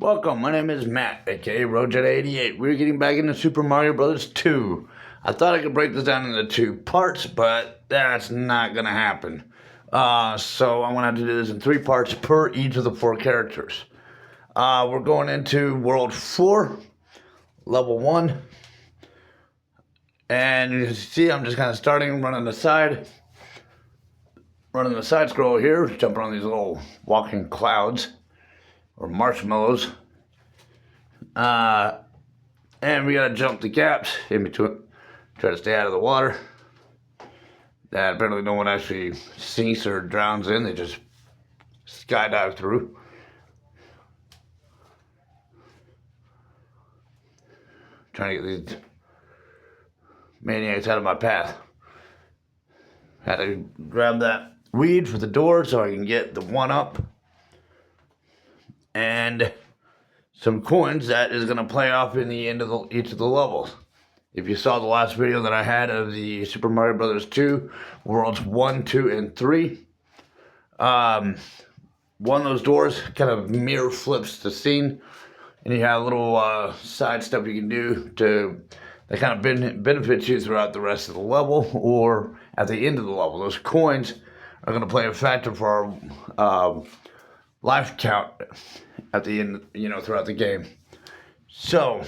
Welcome, my name is Matt, aka Roadjet88. We're getting back into Super Mario Bros. 2. I thought I could break this down into two parts, but that's not gonna happen. So I'm gonna have to do this in three parts per each of the four characters. We're going into World 4, Level 1. And you can see I'm just kind of starting, running the side scroll here, jumping on these little walking clouds or marshmallows. And we gotta jump the gaps in between, try to stay out of the water that apparently no one actually sinks or drowns in. They just skydive through. Trying to get these maniacs out of my path. Had to grab that weed for the door so I can get the one up. And some coins that is going to play off in the end of each of the levels. If you saw the last video that I had of the Super Mario Bros. 2, Worlds 1, 2, and 3, one of those doors kind of mirror flips the scene, and you have a little side stuff you can do that kind of benefits you throughout the rest of the level or at the end of the level. Those coins are going to play a factor for our life count at the end, throughout the game. So,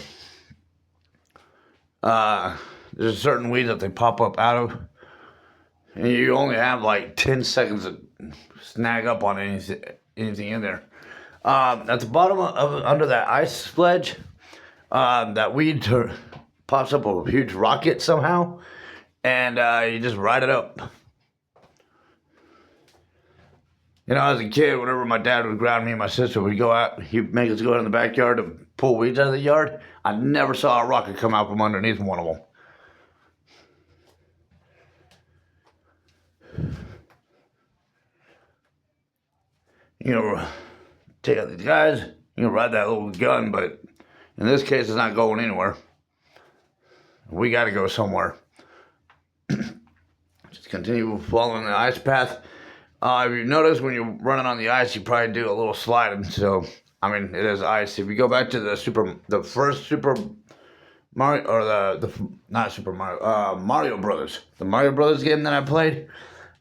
there's a certain weed that they pop up out of, and you only have like 10 seconds to snag up on anything in there. At the bottom under that ice ledge, that weed pops up a huge rocket somehow, and you just ride it up. As a kid, whenever my dad would ground me and my sister would go out, he'd make us go out in the backyard to pull weeds out of the yard. I never saw a rocket come out from underneath one of them. Take out these guys, ride that little gun, but in this case, it's not going anywhere. We got to go somewhere. Just continue following the ice path. If you notice, when you're running on the ice, you probably do a little sliding. So, it is ice. If you go back to the first Super Mario, or not Super Mario, Mario Brothers, the Mario Brothers game that I played,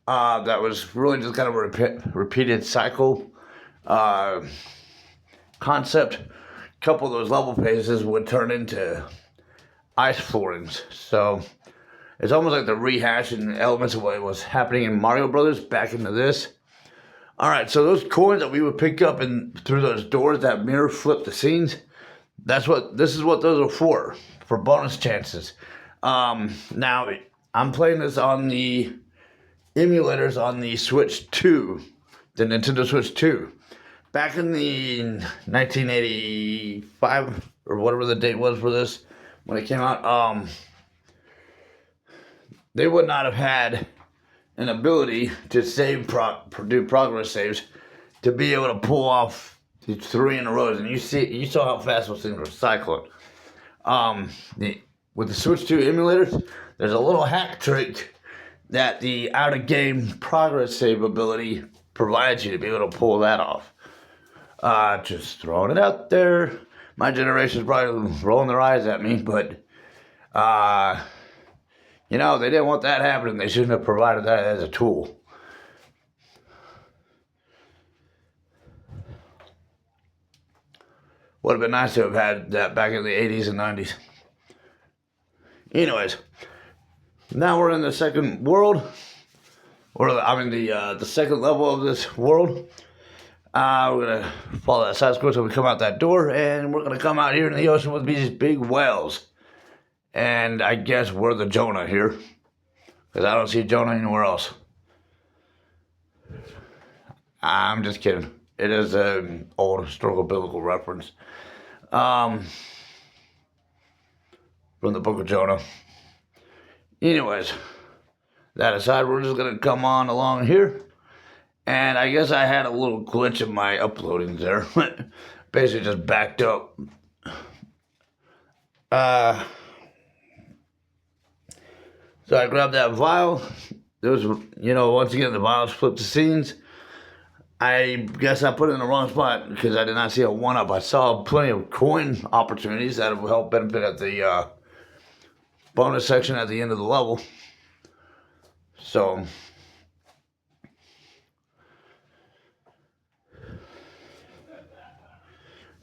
that was really just kind of a repeated cycle concept. A couple of those level phases would turn into ice floorings. So it's almost like the rehashing elements of what was happening in Mario Brothers back into this. Alright, so those coins that we would pick up through those doors that mirror flip the scenes, this is what those are for bonus chances. Now, I'm playing this on the emulators on the Switch 2, the Nintendo Switch 2. Back in the 1985, or whatever the date was for this, when it came out, they would not have had an ability to do progress saves to be able to pull off these three in a row. And you saw how fast those things were cycling. With the Switch 2 emulators, there's a little hack trick that the out-of-game progress save ability provides you to be able to pull that off. Just throwing it out there. My generation's probably rolling their eyes at me, but they didn't want that happening. They shouldn't have provided that as a tool. Would have been nice to have had that back in the 80s and 90s. Anyways, now we're in the second world, or the second level of this world. We're gonna follow that side scroll till we come out that door, and we're gonna come out here in the ocean with these big whales. And I guess we're the Jonah here, because I don't see Jonah anywhere else. I'm just kidding. It is an old historical biblical reference from the book of Jonah. Anyways, that aside, we're just going to come on along here. And I guess I had a little glitch in my uploading there. Basically just backed up. So I grabbed that vial. There was, once again, the vials flip the scenes. I guess I put it in the wrong spot because I did not see a 1-up. I saw plenty of coin opportunities that will help benefit at the bonus section at the end of the level. So,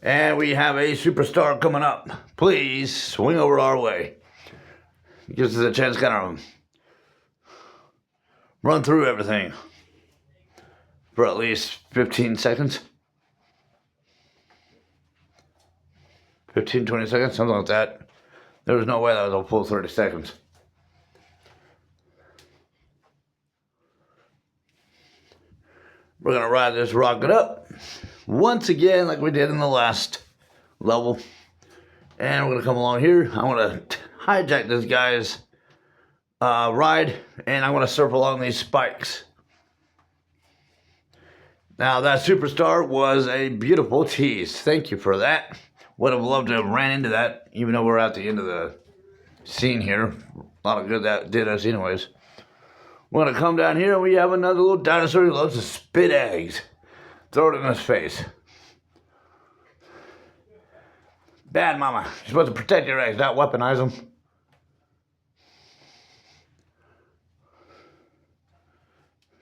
and we have a superstar coming up. Please swing over our way. It gives us a chance to kind of run through everything for at least 15 seconds. 15, 20 seconds, something like that. There was no way that was a full 30 seconds. We're going to ride this rocket up once again like we did in the last level. And we're going to come along here. I want to hijack this guy's ride, and I want to surf along these spikes. Now, that superstar was a beautiful tease. Thank you for that. Would have loved to have ran into that, even though we're at the end of the scene here. A lot of good that did us anyways. We're going to come down here, and we have another little dinosaur who loves to spit eggs. Throw it in his face. Bad mama. You're supposed to protect your eggs, not weaponize them.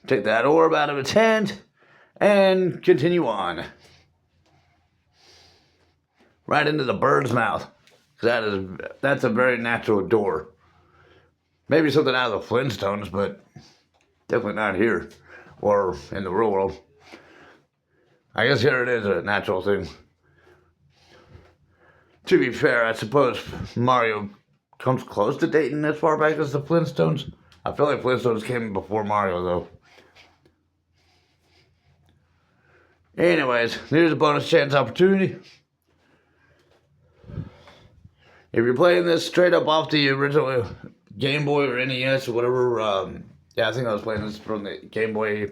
Take that orb out of its hand and continue on. Right into the bird's mouth. That's a very natural door. Maybe something out of the Flintstones, but definitely not here or in the real world. I guess here it is a natural thing. To be fair, I suppose Mario comes close to dating as far back as the Flintstones. I feel like Flintstones came before Mario, though. Anyways, here's a bonus chance opportunity. If you're playing this straight up off the original Game Boy or NES or whatever, yeah, I think I was playing this from the Game Boy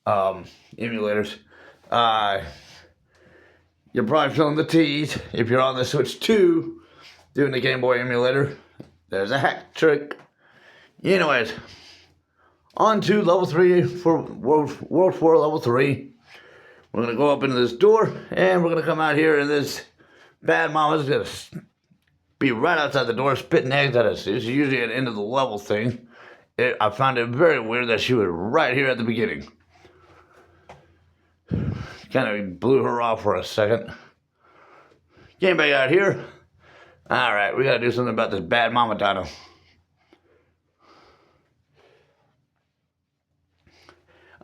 emulators. You're probably feeling the tease. If you're on the Switch 2 doing the Game Boy emulator, there's a hack trick. Anyways, on to level 3 for World 4 level 3. We're going to go up into this door, and we're going to come out here, and this bad mama's going to be right outside the door spitting eggs at us. It's usually an end of the level thing. I found it very weird that she was right here at the beginning. Kind of blew her off for a second. Came back out here. Alright, we got to do something about this bad mama dino.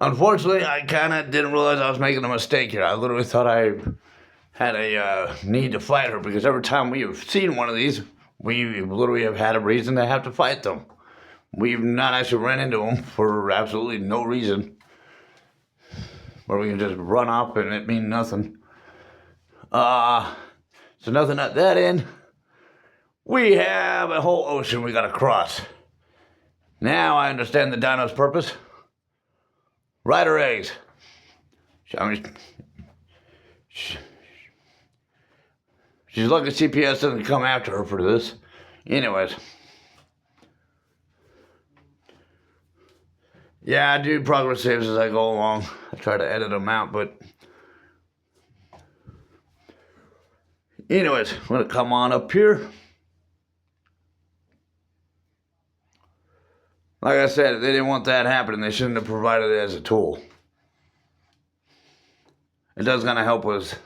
Unfortunately, I kind of didn't realize I was making a mistake here. I literally thought I had a need to fight her, because every time we have seen one of these, we literally have had a reason to have to fight them. We've not actually ran into them for absolutely no reason, where we can just run up and it mean nothing. So nothing at that end. We have a whole ocean we gotta cross. Now I understand the dino's purpose. Ride her eggs. I mean, she's lucky CPS doesn't come after her for this. Anyways. Yeah, I do progress saves as I go along. I try to edit them out, but... Anyways, I'm going to come on up here. Like I said, if they didn't want that happening, they shouldn't have provided it as a tool. It does kind of help with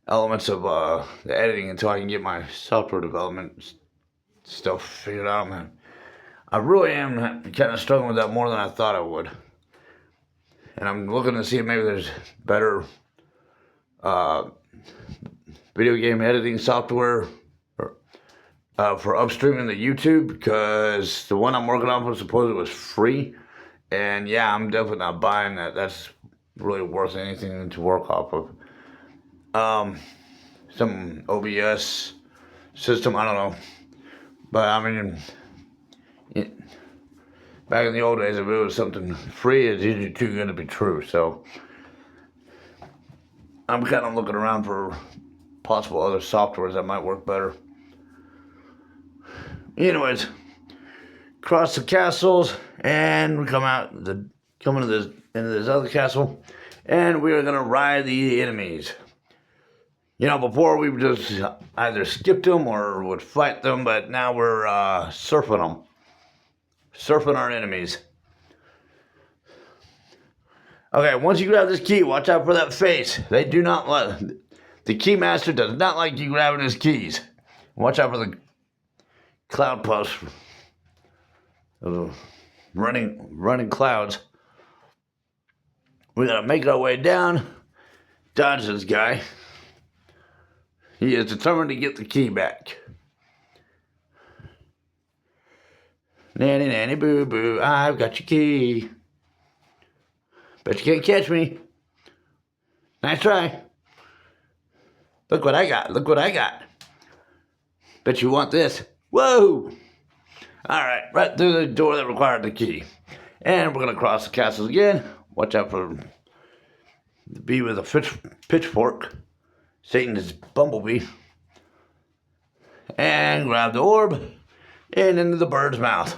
elements of the editing until I can get my software development stuff figured out, man. I really am kind of struggling with that more than I thought I would. And I'm looking to see if maybe there's better video game editing software for upstreaming to YouTube, because the one I'm working on was supposed was free. And yeah, I'm definitely not buying that. That's really worth anything to work off of. Some OBS system, I don't know. But I mean, back in the old days, if it was something free, it's usually too good to be true. So I'm kind of looking around for possible other softwares that might work better. Anyways, cross the castles, and we come come into this other castle, and we are gonna ride the enemies. You know, before we would just either skipped them or would fight them, but now we're surfing them, surfing our enemies. Okay, once you grab this key, watch out for that face. They do not let the keymaster does not like you grabbing his keys. Watch out for the cloud puffs, running clouds. We gotta make our way down, dodge this guy. He is determined to get the key back. Nanny, nanny, boo, boo, I've got your key. Bet you can't catch me. Nice try. Look what I got, look what I got. Bet you want this. Whoa! Alright, right through the door that required the key. And we're gonna cross the castle again. Watch out for the bee with a pitchfork. Satan is Bumblebee. And grab the orb and into the bird's mouth.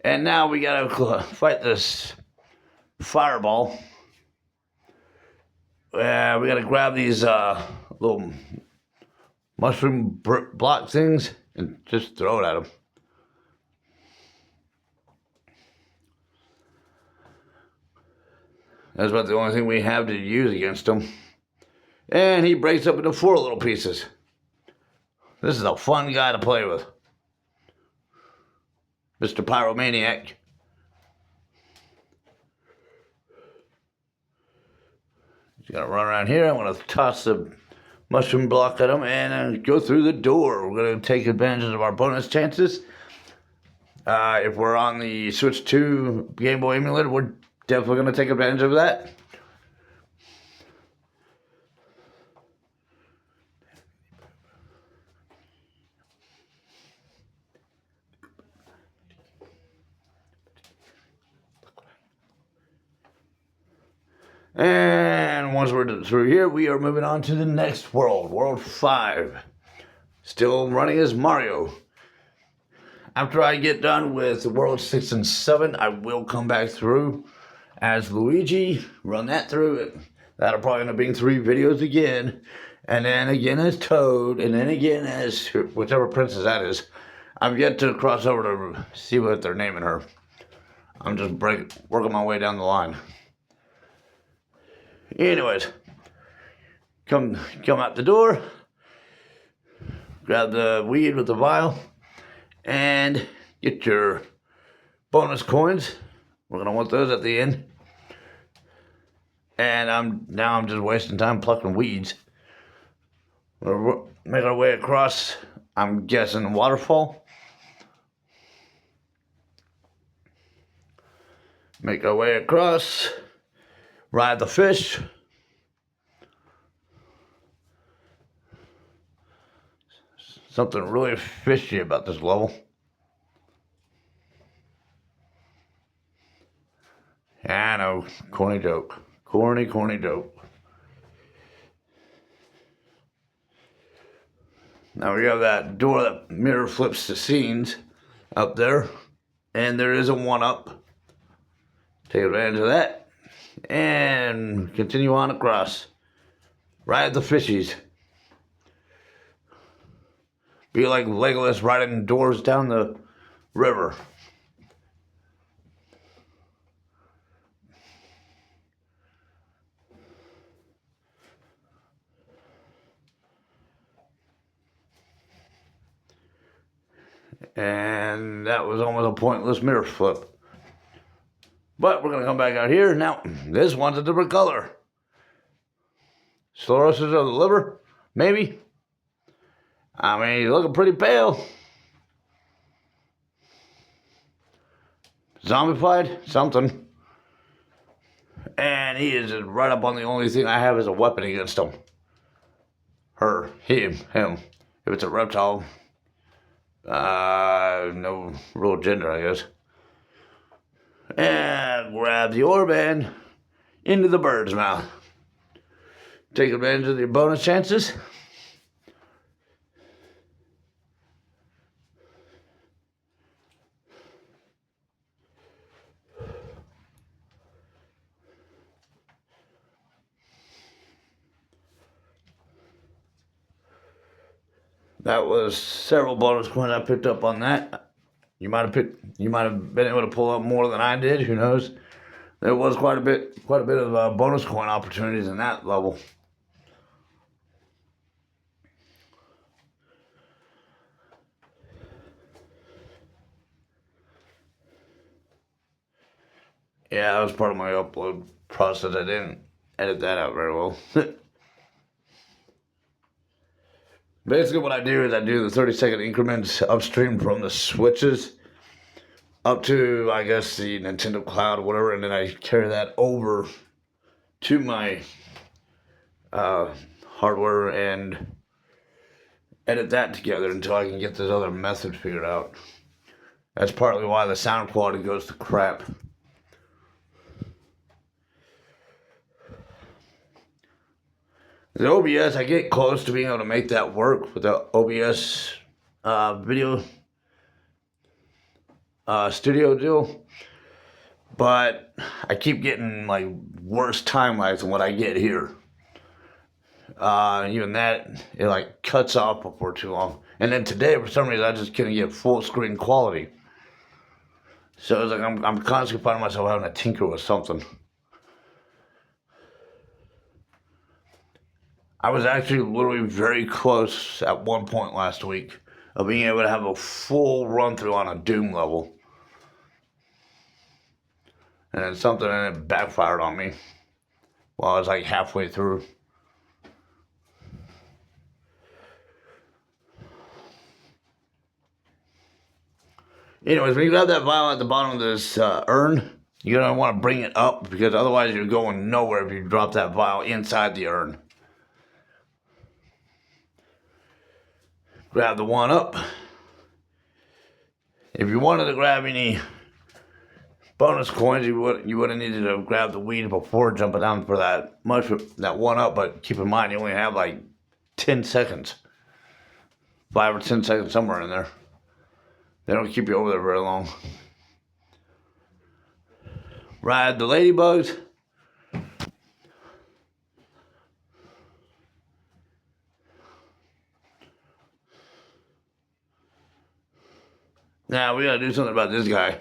And now we gotta fight this fireball. We gotta grab these little mushroom block things and just throw it at him. That's about the only thing we have to use against him. And he breaks up into 4 little pieces. This is a fun guy to play with. Mr. Pyromaniac. He's gonna run around here. I'm gonna toss the mushroom block at him and go through the door. We're gonna take advantage of our bonus chances. If we're on the Switch 2 Game Boy emulator, we're definitely gonna take advantage of that. And once we're through here, we are moving on to the next world, World 5. Still running as Mario. After I get done with World 6 and 7, I will come back through as Luigi, run that through. That'll probably end up being 3 videos again. And then again as Toad, and then again as whichever princess that is. I've yet to cross over to see what they're naming her. I'm just working my way down the line. Anyways, come out the door, grab the weed with the vial, and get your bonus coins. We're gonna want those at the end. And I'm just wasting time plucking weeds. We'll make our way across, I'm guessing, waterfall. Make our way across. Ride the fish. Something really fishy about this level. Yeah, I know, corny joke. Corny joke. Now we have that door that mirror flips the scenes up there. And there is a 1-up. Take advantage of that. And continue on across. Ride the fishies. Be like Legolas riding doors down the river. And that was almost a pointless mirror flip. But we're going to come back out here. Now, this one's a different color. Sclerosis of the liver? Maybe. I mean, he's looking pretty pale. Zombified? Something. And he is right up on the only thing I have as a weapon against him. Her. Him. If it's a reptile, no real gender, I guess. And grab the orb and into the bird's mouth. Take advantage of your bonus chances. That was several bonus coins I picked up on that. You might have been able to pull up more than I did. Who knows? There was quite a bit of bonus coin opportunities in that level. Yeah, that was part of my upload process. I didn't edit that out very well. Basically, what I do is I do the 30-second increments upstream from the switches up to, I guess, the Nintendo Cloud or whatever, and then I carry that over to my hardware and edit that together until I can get this other method figured out. That's partly why the sound quality goes to crap. The OBS, I get close to being able to make that work with the OBS video studio deal, but I keep getting like worse time lags than what I get here. Even that, it like cuts off before too long. And then today, for some reason, I just couldn't get full screen quality. So it's like I'm constantly finding myself having to tinker with something. I was actually literally very close at one point last week of being able to have a full run through on a Doom level. And then something and it backfired on me while I was like halfway through. Anyways, when you grab that vial at the bottom of this urn, you're going to want to bring it up because otherwise you're going nowhere if you drop that vial inside the urn. Grab the one up. If you wanted to grab any bonus coins, you would have needed to grab the weed before jumping down for that one up, but keep in mind you only have like 10 seconds. 5 or 10 seconds somewhere in there. They don't keep you over there very long. Ride the ladybugs. Now we gotta do something about this guy.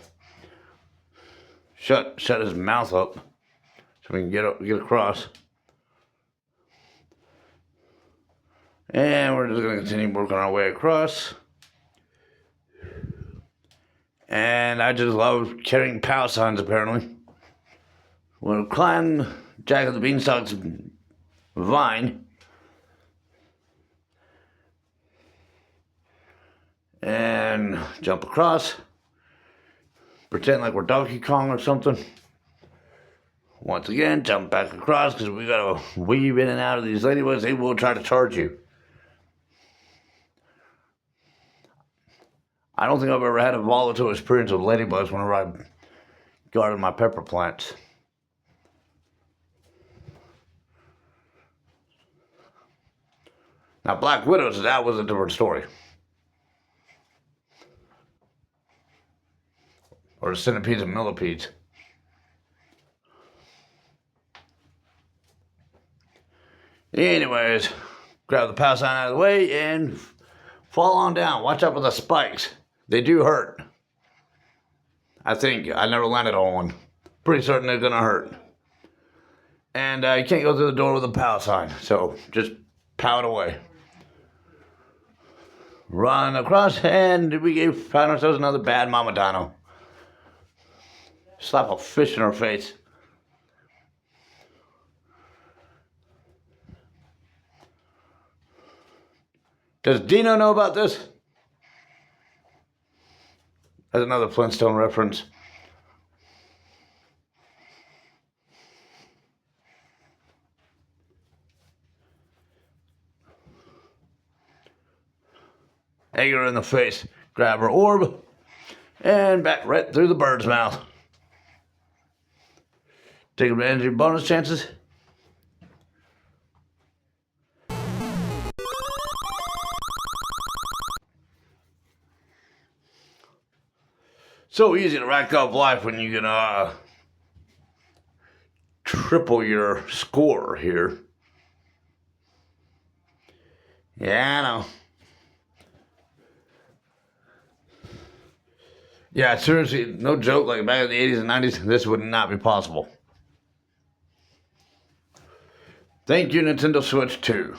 Shut his mouth up so we can get across. And we're just gonna continue working our way across. And I just love carrying power signs, apparently. We'll climb Jack of the Beanstalk's vine. And jump across. Pretend like we're Donkey Kong or something. Once again, jump back across because we gotta weave in and out of these ladybugs. They will try to charge you. I don't think I've ever had a volatile experience with ladybugs whenever I guarded my pepper plants. Now, Black Widows, that was a different story. Or centipedes and millipedes. Anyways, grab the power sign out of the way and fall on down. Watch out for the spikes. They do hurt. I think. I never landed on one. Pretty certain they're gonna hurt. And you can't go through the door with a power sign. So just pow it away. Run across and we found ourselves another bad Mama Dino. Slap a fish in her face. Does Dino know about this? That's another Flintstone reference. Egg her in the face. Grab her orb. And back right through the bird's mouth. Take advantage of your bonus chances. So easy to rack up life when you can triple your score here. Yeah, I know. Yeah, seriously, no joke, like back in the 80s and 90s, this would not be possible. Thank you, Nintendo Switch 2.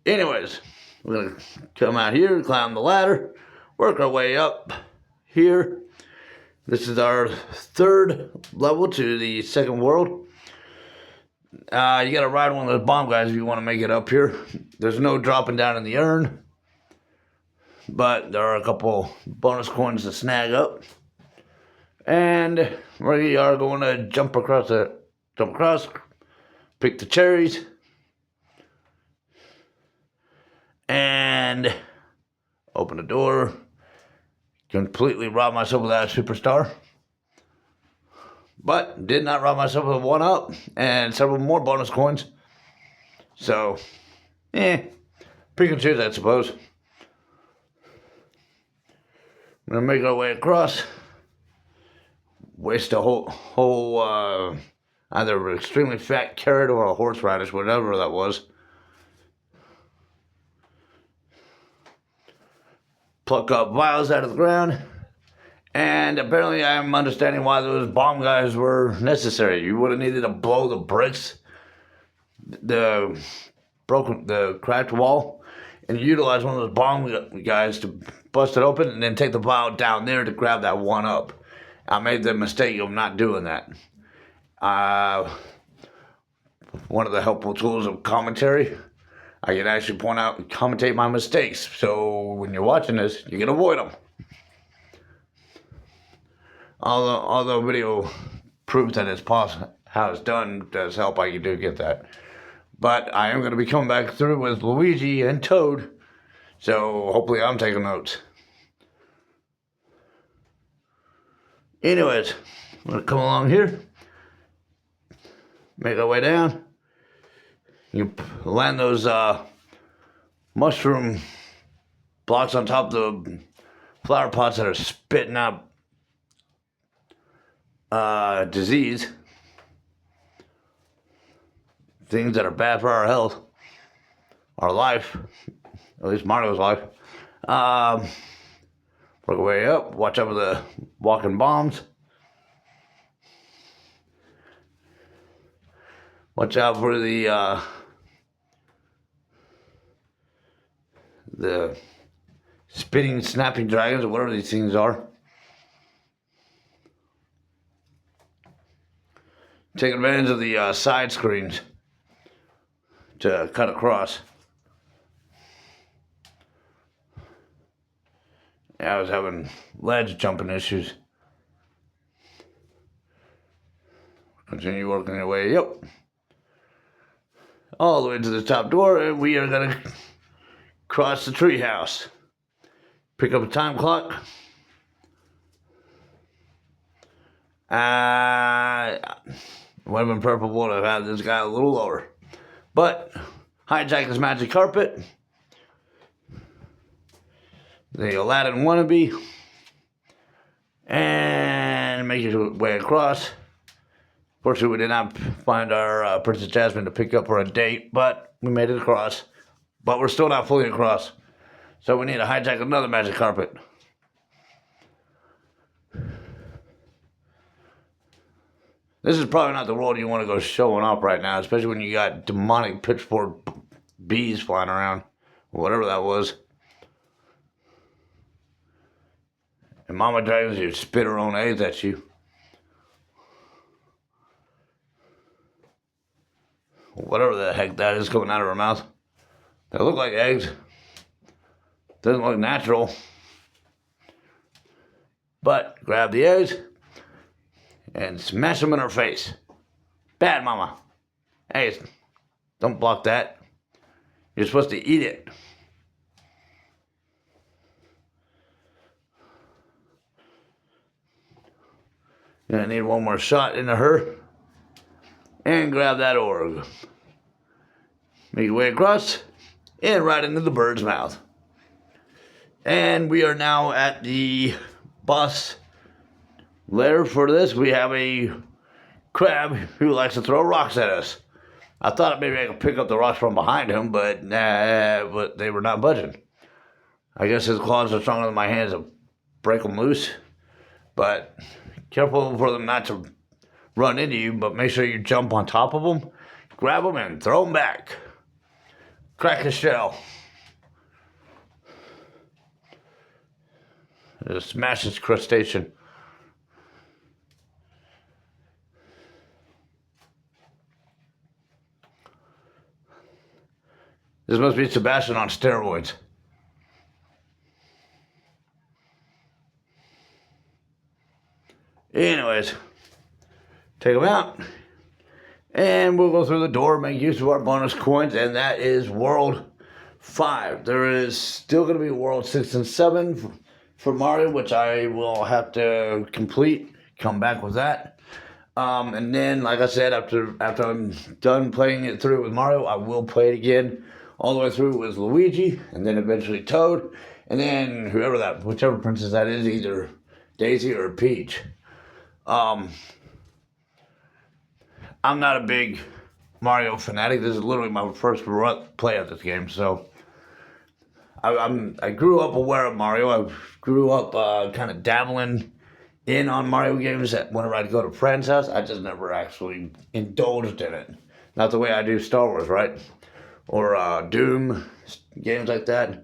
Anyways, we're going to come out here, climb the ladder, work our way up here. This is our third level to the second world. You got to ride one of those bomb guys if you want to make it up here. There's no dropping down in the urn, but there are a couple bonus coins to snag up. And we are going to jump across, pick the cherries, and open the door. Completely rob myself of that superstar. But did not rob myself of a 1-up and several more bonus coins. So, pick and choose, I suppose. We're gonna make our way across. Waste a whole either an extremely fat carrot or a horseradish, whatever that was. Pluck up vials out of the ground. And apparently I'm understanding why those bomb guys were necessary. You would have needed to blow the bricks, the cracked wall, and utilize one of those bomb guys to bust it open and then take the vial down there to grab that 1-up. I made the mistake of not doing that. One of the helpful tools of commentary, I can actually point out and commentate my mistakes. So when you're watching this, you can avoid them. Although video proves that it's possible, how it's done does help. I do get that. But I am going to be coming back through with Luigi and Toad. So hopefully I'm taking notes. Anyways, I'm going to come along here. Make our way down. You land those mushroom blocks on top of the flower pots that are spitting out disease. Things that are bad for our health. Our life. At least Mario's life. Work our way up. Watch out for the walking bombs. Watch out for the spinning, snapping dragons, or whatever these things are. Take advantage of the side screens to cut across. Yeah, I was having ledge jumping issues. Continue working your way up. All the way to the top door, and we are going to cross the treehouse. Pick up a time clock. It would have been preferable to have had this guy a little lower. But, hijack this magic carpet. The Aladdin wannabe. And make your way across. Fortunately, we did not find our Princess Jasmine to pick up for a date, but we made it across. But we're still not fully across. So we need to hijack another magic carpet. This is probably not the world you want to go showing up right now, especially when you got demonic pitchfork bees flying around, or whatever that was. And Mama Dragons, you spit her own eggs at you. Whatever the heck that is coming out of her mouth. They look like eggs. Doesn't look natural. But grab the eggs and smash them in her face. Bad, Mama. Hey, don't block that. You're supposed to eat it. Gonna need one more shot into her. And grab that orb. Make your way across. And right into the bird's mouth. And we are now at the boss lair for this. We have a crab who likes to throw rocks at us. I thought maybe I could pick up the rocks from behind him, but they were not budging. I guess his claws are stronger than my hands to break them loose. But careful for them not to run into you, but make sure you jump on top of them, grab them, and throw them back. Crack the shell. Just smash this crustacean. This must be Sebastian on steroids. Anyways, take them out. And we'll go through the door, make use of our bonus coins, and that is World 5. There is still going to be World 6 and 7 for Mario, which I will have to complete, come back with that. And then, like I said, after I'm done playing it through with Mario, I will play it again all the way through with Luigi, and then eventually Toad, and then whichever princess that is, either Daisy or Peach. I'm not a big Mario fanatic. This is literally my first play of this game, so I grew up aware of Mario. I grew up kind of dabbling in on Mario games whenever I'd go to friends' house. I just never actually indulged in it. Not the way I do Star Wars, right? Or Doom, games like that.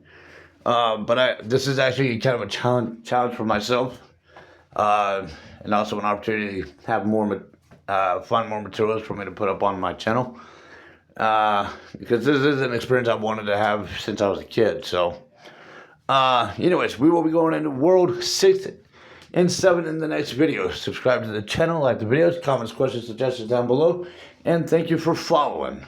But this is actually kind of a challenge for myself, and also an opportunity to have find more materials for me to put up on my channel. Because this is an experience I wanted to have since I was a kid. So, anyways, we will be going into World 6 and 7 in the next video. Subscribe to the channel, like the videos, comments, questions, suggestions down below, and thank you for following.